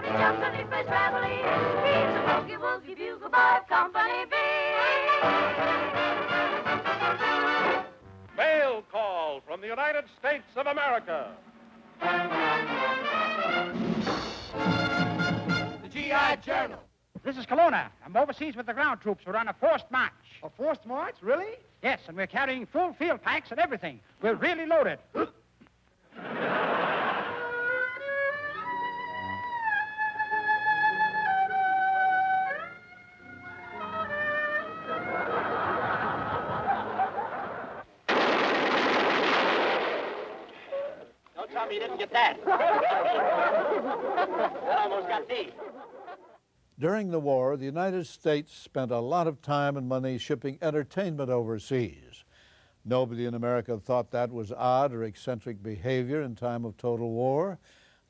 he jumps on his first reveille. He's a boogie-woogie bugle boy of Company B. Mail call from the United States of America. The GI Journal. This is Kelowna. I'm overseas with the ground troops. We're on a forced march. A forced march? Really? Yes, and we're carrying full field packs and everything. We're really loaded. Don't tell me you didn't get that. That almost got me. During the war, the United States spent a lot of time and money shipping entertainment overseas. Nobody in America thought that was odd or eccentric behavior in time of total war.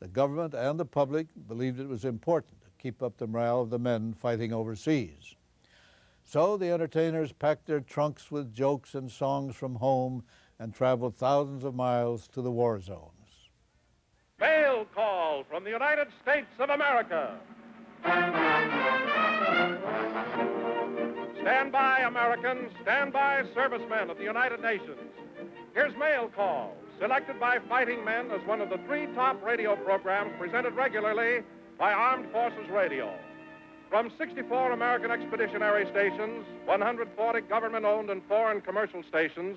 The government and the public believed it was important to keep up the morale of the men fighting overseas. So the entertainers packed their trunks with jokes and songs from home and traveled thousands of miles to the war zones. Mail call from the United States of America. Stand by, Americans. Stand by, servicemen of the United Nations. Here's Mail Call, selected by fighting men as one of the 3 top radio programs presented regularly by Armed Forces Radio. From 64 American expeditionary stations, 140 government-owned and foreign commercial stations,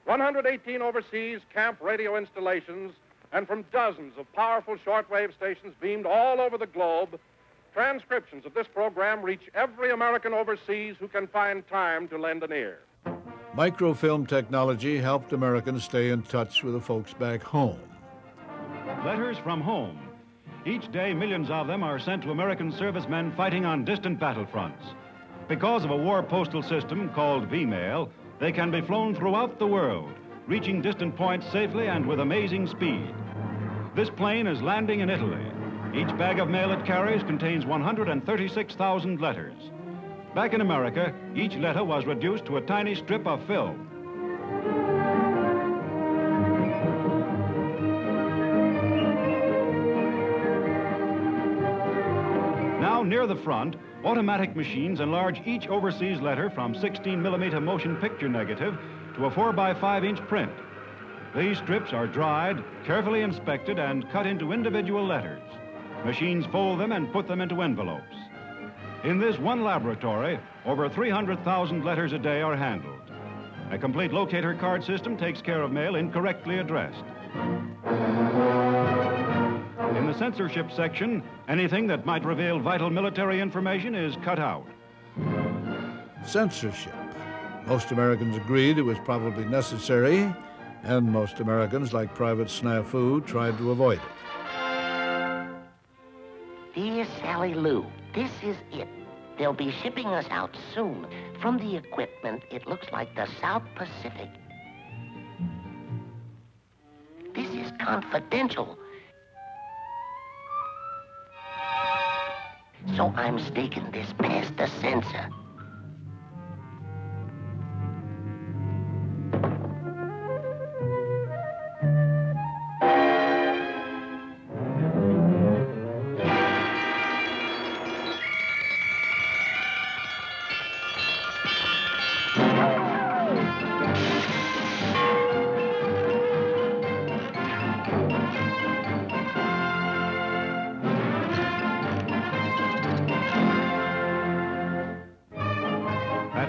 118 overseas camp radio installations, and from dozens of powerful shortwave stations beamed all over the globe, transcriptions of this program reach every American overseas who can find time to lend an ear. Microfilm technology helped Americans stay in touch with the folks back home. Letters from home. Each day, millions of them are sent to American servicemen fighting on distant battlefronts. Because of a war postal system called V-mail, they can be flown throughout the world, reaching distant points safely and with amazing speed. This plane is landing in Italy. Each bag of mail it carries contains 136,000 letters. Back in America, each letter was reduced to a tiny strip of film. Now, near the front, automatic machines enlarge each overseas letter from 16mm motion picture negative to a 4x5-inch print. These strips are dried, carefully inspected, and cut into individual letters. Machines fold them and put them into envelopes. In this one laboratory, over 300,000 letters a day are handled. A complete locator card system takes care of mail incorrectly addressed. In the censorship section, anything that might reveal vital military information is cut out. Censorship. Most Americans agreed it was probably necessary, and most Americans, like Private Snafu, tried to avoid it. Dear Sally Lou, this is it. They'll be shipping us out soon. From the equipment, it looks like the South Pacific. This is confidential. So I'm staking this past the censor.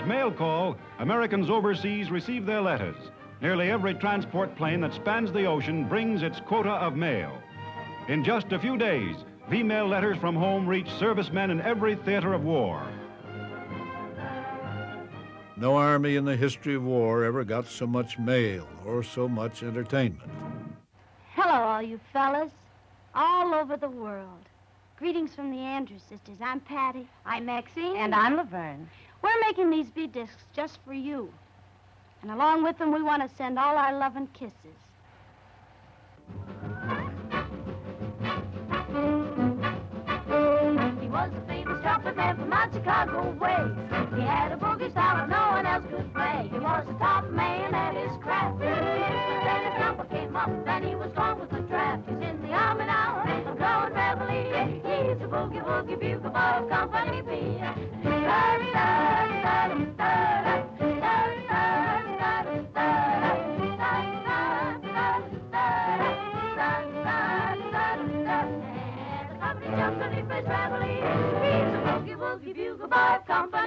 Mail call, Americans overseas receive their letters. Nearly every transport plane that spans the ocean brings its quota of mail. In just a few days, V-mail letters from home reach servicemen in every theater of war. No army in the history of war ever got so much mail or so much entertainment. Hello, all you fellas, all over the world. Greetings from the Andrews sisters. I'm Patty. I'm Maxine. And I'm Laverne. We're making these B-discs just for you. And along with them, we want to send all our love and kisses. He was a famous trumpet man from out Chicago way. He had a boogie style no one else could play. He was a top man at his craft. But then his number came up and he was gone with the draft. He's in the army now, going reveille. He's a boogie woogie bugle boy of Company B. Jumps on his face, family. He's a boogie woogie bugle boy of Company